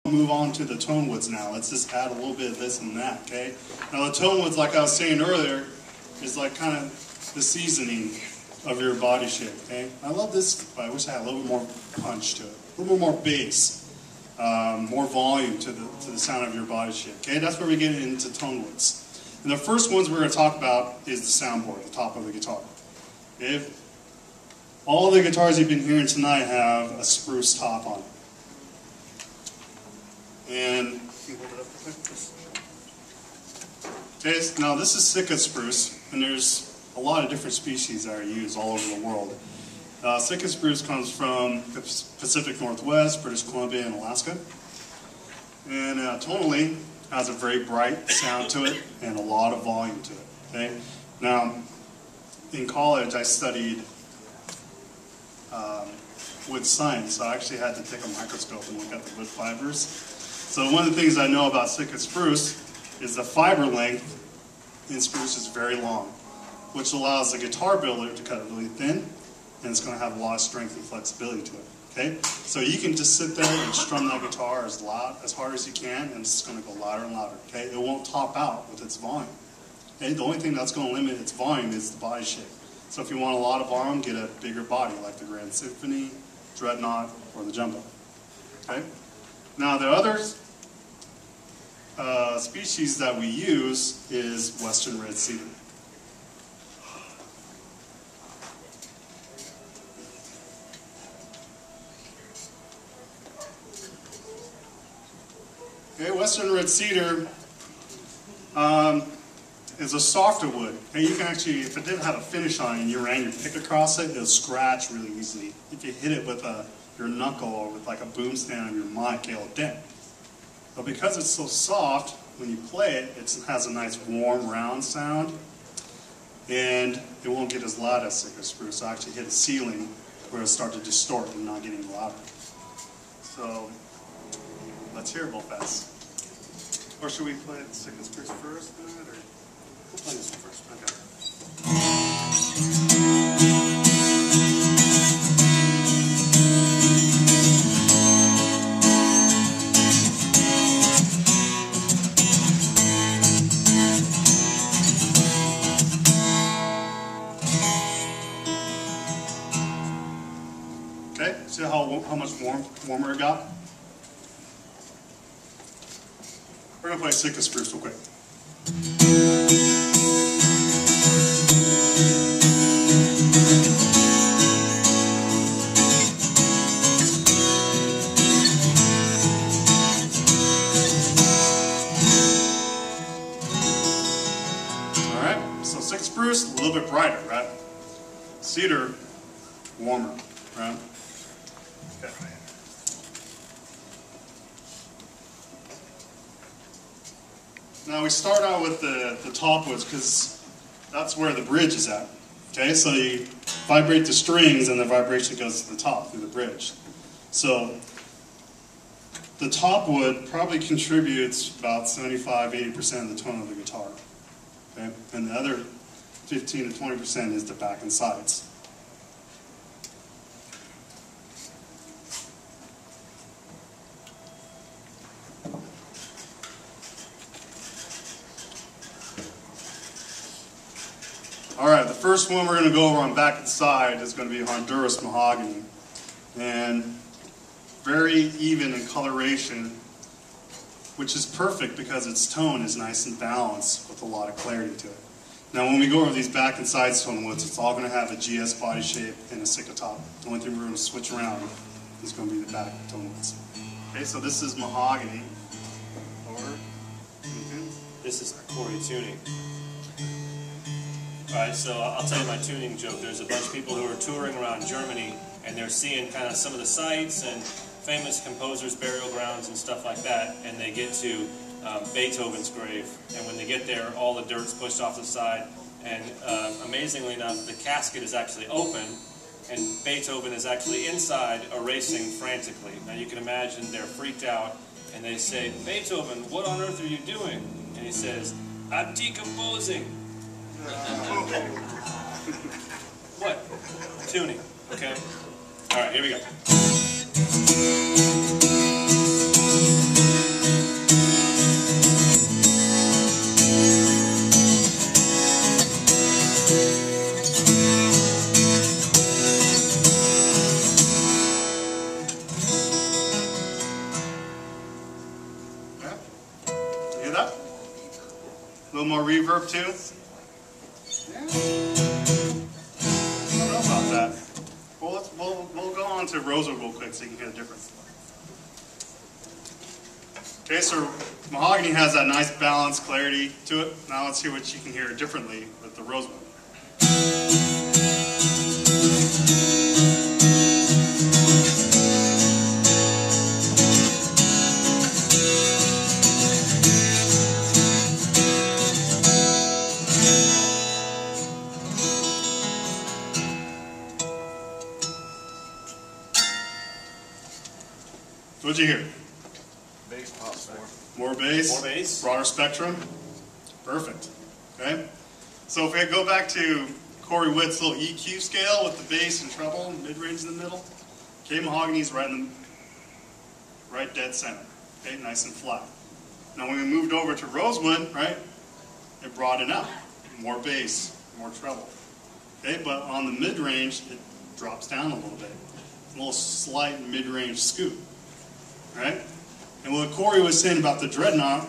Move on to the tone woods now. Let's just add a little bit of this and that, okay? Now the tone woods, like I was saying earlier, is like kind of the seasoning of your body shape, okay? I love this, but I wish I had a little bit more punch to it, a little bit more bass, more volume to the sound of your body shape, okay? That's where we get into tone woods. And the first ones we're going to talk about is the soundboard, the top of the guitar. Okay? All the guitars you've been hearing tonight have a spruce top on it. And okay, now this is Sitka spruce, and there's a lot of different species that are used all over the world. Sitka spruce comes from the Pacific Northwest, British Columbia, and Alaska. And tonally has a very bright sound to it and a lot of volume to it. Okay? Now, in college I studied wood science, so I actually had to take a microscope and look at the wood fibers. So one of the things I know about Sitka spruce is the fiber length in spruce is very long, which allows the guitar builder to cut it really thin, and it's going to have a lot of strength and flexibility to it. Okay, so you can just sit there and strum that guitar as loud, as hard as you can, and it's going to go louder and louder. Okay, it won't top out with its volume. Okay, the only thing that's going to limit its volume is the body shape. So if you want a lot of volume, get a bigger body like the Grand Symphony, Dreadnought, or the Jumbo. Okay. Now the other species that we use is Western red cedar. Okay, Western red cedar is a softer wood. Okay, you can actually, if it didn't have a finish on it and you ran your pick across it, it'll scratch really easily. If you hit it with your knuckle or with like a boom stand on your mic, it'll dent. But because it's so soft, when you play it, it has a nice warm, round sound, and it won't get as loud as Sitka spruce. So I actually hit a ceiling where it'll start to distort and not getting louder. So let's hear it real fast. Or should we play the Sitka spruce first? Or we'll play this one first. Okay. Okay, see how much warmer it got? We're going to play Sitka spruce real quick. Alright, so Sitka spruce, a little bit brighter, right? Cedar, warmer, right? Okay. Now we start out with the top woods because that's where the bridge is at. Okay, so you vibrate the strings and the vibration goes to the top through the bridge. So the top wood probably contributes about 75–80% of the tone of the guitar. Okay, and the other 15 to 20% is the back and sides. Alright, the first one we're going to go over on back and side is going to be Honduras mahogany. And very even in coloration, which is perfect because its tone is nice and balanced with a lot of clarity to it. Now when we go over these back and side tone woods, it's all going to have a GS body shape and a Sitka top. The only thing we're going to switch around is going to be the back tone woods. Okay, so this is mahogany. This is Corey tuning. Alright, so I'll tell you my tuning joke. There's a bunch of people who are touring around Germany and they're seeing kind of some of the sites and famous composers' burial grounds and stuff like that, and they get to Beethoven's grave, and when they get there all the dirt's pushed off the side, and amazingly enough the casket is actually open and Beethoven is actually inside erasing frantically. Now you can imagine they're freaked out and they say, "Beethoven, what on earth are you doing?" And he says, "I'm decomposing." What? Tuning, okay? Alright, here we go. little more reverb too. Yeah. I don't know about that. Well, we'll go on to rosewood real quick so you can hear the difference. Okay, so mahogany has that nice balance, clarity to it. Now let's see what you can hear differently with the rosewood. What'd you hear? Bass pops more bass. More bass. Broader spectrum. Perfect. Okay? So if we go back to Corey Witt's little EQ scale with the bass and treble, mid-range in the middle, okay, mahogany's right dead center. Okay, nice and flat. Now when we moved over to rosewood, right, it broadened out. More bass, more treble. Okay, but on the mid-range, it drops down a little bit. A little slight mid-range scoop. Right? And what Corey was saying about the dreadnought,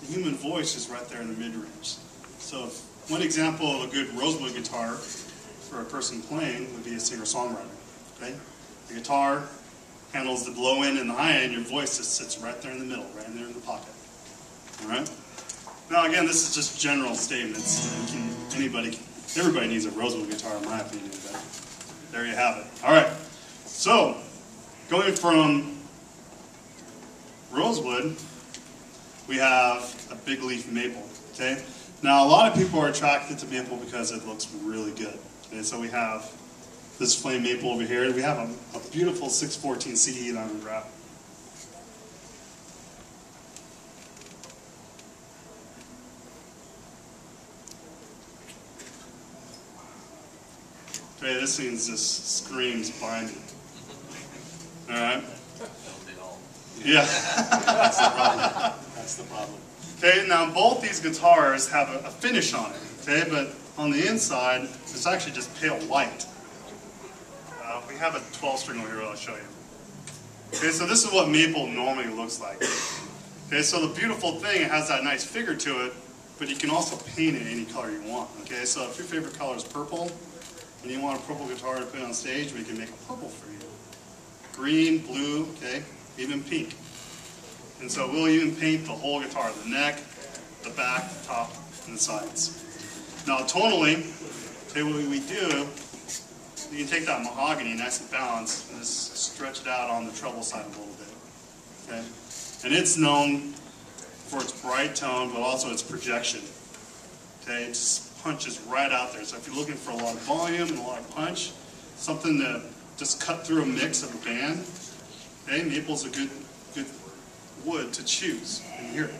the human voice is right there in the mid-range. So one example of a good rosewood guitar for a person playing would be a singer-songwriter. Okay? The guitar handles the low end and the high end, your voice just sits right there in the middle, right in there in the pocket. Alright? Now again, this is just general statements. Everybody needs a rosewood guitar in my opinion, but there you have it. Alright, so going from rosewood, we have a big leaf maple. Okay. Now a lot of people are attracted to maple because it looks really good. Okay, so we have this flame maple over here. We have a beautiful 614 CD that I'm going to grab. Okay, this thing just screams binding. All right. Yeah. That's the problem. That's the problem. Okay, now both these guitars have a finish on it, okay, but on the inside, it's actually just pale white. We have a 12-string over here I'll show you. Okay, so this is what maple normally looks like. Okay, so the beautiful thing, it has that nice figure to it, but you can also paint it any color you want. Okay, so if your favorite color is purple, and you want a purple guitar to put on stage, we can make a purple for you. Green, blue, okay, even pink. And so we'll even paint the whole guitar, the neck, the back, the top, and the sides. Now tonally, okay, what we do, you can take that mahogany, nice and balanced, and just stretch it out on the treble side a little bit. Okay? And it's known for its bright tone, but also its projection. Okay, it just punches right out there. So if you're looking for a lot of volume and a lot of punch, something to just cut through a mix of a band, okay, maple's a good wood to choose. And hear it.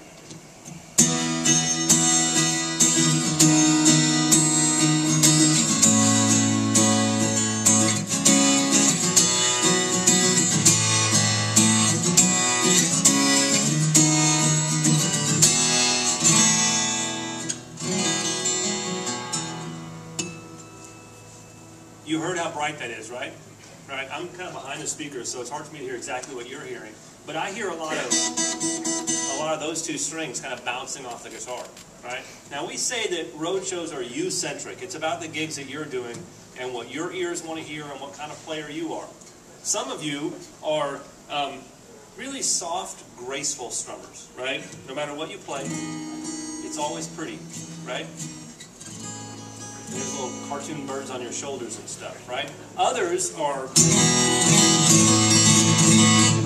You heard how bright that is, right? Right. I'm kind of behind the speakers, so it's hard for me to hear exactly what you're hearing. But I hear a lot of those two strings kind of bouncing off the guitar, right? Now we say that road shows are you-centric. It's about the gigs that you're doing and what your ears want to hear and what kind of player you are. Some of you are really soft, graceful strummers, right? No matter what you play, it's always pretty, right? And there's little cartoon birds on your shoulders and stuff, right? Others are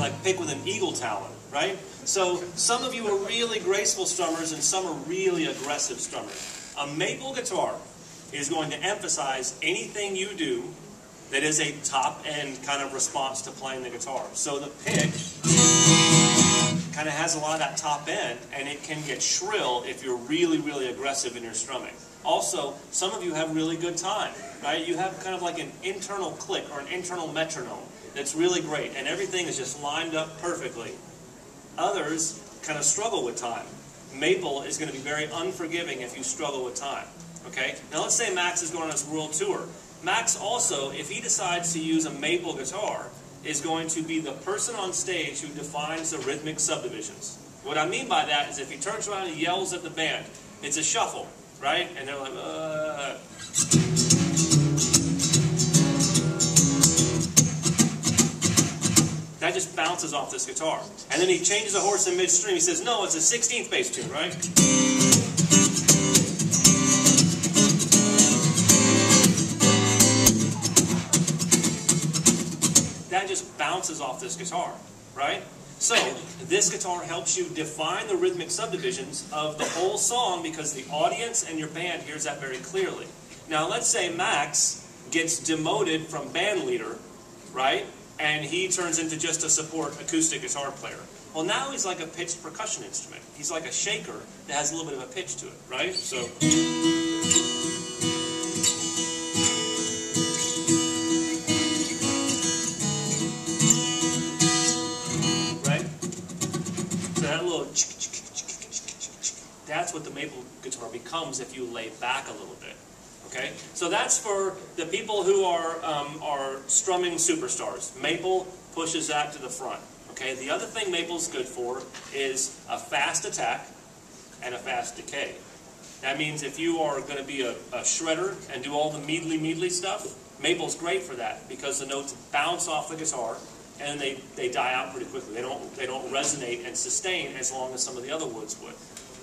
like pick with an eagle talon, right? So some of you are really graceful strummers and some are really aggressive strummers. A maple guitar is going to emphasize anything you do that is a top-end kind of response to playing the guitar. So the pick kind of has a lot of that top end, and it can get shrill if you're really, really aggressive in your strumming. Also, some of you have really good time, right? You have kind of like an internal click or an internal metronome that's really great, and everything is just lined up perfectly. Others kind of struggle with time. Maple is going to be very unforgiving if you struggle with time, okay? Now let's say Max is going on his world tour. Max also, if he decides to use a maple guitar, is going to be the person on stage who defines the rhythmic subdivisions. What I mean by that is if he turns around and yells at the band, It's a shuffle, right? And they're like, That just bounces off this guitar. And then he changes a horse in midstream. He says, no, it's a 16th bass tune, right? That just bounces off this guitar, right? So, this guitar helps you define the rhythmic subdivisions of the whole song because the audience and your band hears that very clearly. Now, let's say Max gets demoted from band leader, right? And he turns into just a support acoustic guitar player. Well, now he's like a pitched percussion instrument. He's like a shaker that has a little bit of a pitch to it, right? So, right? So that little that's what the maple guitar becomes if you lay back a little bit. Okay, so that's for the people who are strumming superstars. Maple pushes that to the front. Okay, the other thing maple's good for is a fast attack and a fast decay. That means if you are going to be a shredder and do all the meadly stuff, maple's great for that because the notes bounce off the guitar and they die out pretty quickly. They don't resonate and sustain as long as some of the other woods would,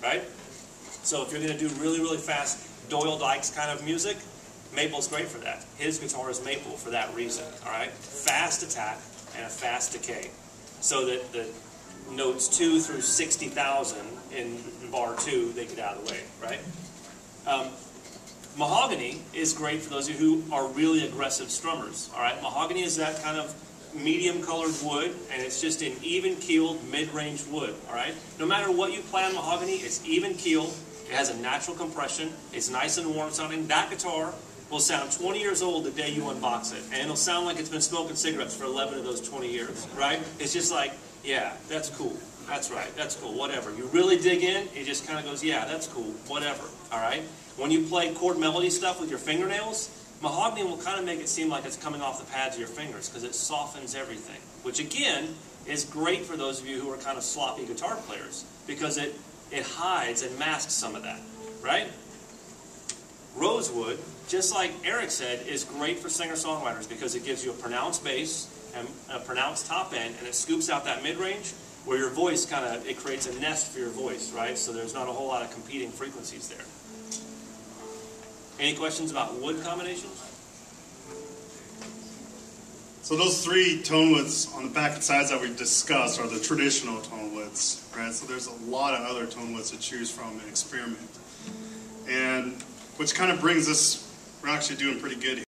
right? So if you're going to do really fast Doyle Dykes kind of music, maple's great for that. His guitar is maple for that reason, all right? Fast attack and a fast decay. So that the notes 2 through 60,000 in bar 2, they get out of the way, right? Mahogany is great for those of you who are really aggressive strummers, all right? Mahogany is that kind of medium-colored wood, and it's just an even-keeled, mid-range wood, all right? No matter what you play on mahogany, it's even-keeled. It has a natural compression. It's nice and warm sounding. That guitar will sound 20 years old the day you unbox it. And it'll sound like it's been smoking cigarettes for 11 of those 20 years, right? It's just like, yeah, that's cool. That's right. That's cool. Whatever. You really dig in, it just kind of goes, yeah, that's cool. Whatever. All right? When you play chord melody stuff with your fingernails, mahogany will kind of make it seem like it's coming off the pads of your fingers because it softens everything. Which, again, is great for those of you who are kind of sloppy guitar players because it hides and masks some of that, right? Rosewood, just like Eric said, is great for singer-songwriters because it gives you a pronounced bass and a pronounced top end, and it scoops out that mid-range where your voice it creates a nest for your voice, right? So there's not a whole lot of competing frequencies there. Any questions about wood combinations? So those 3 tone woods on the back and sides that we've discussed are the traditional tone woods, right? So there's a lot of other tone woods to choose from and experiment. And which kind of brings us, we're actually doing pretty good here.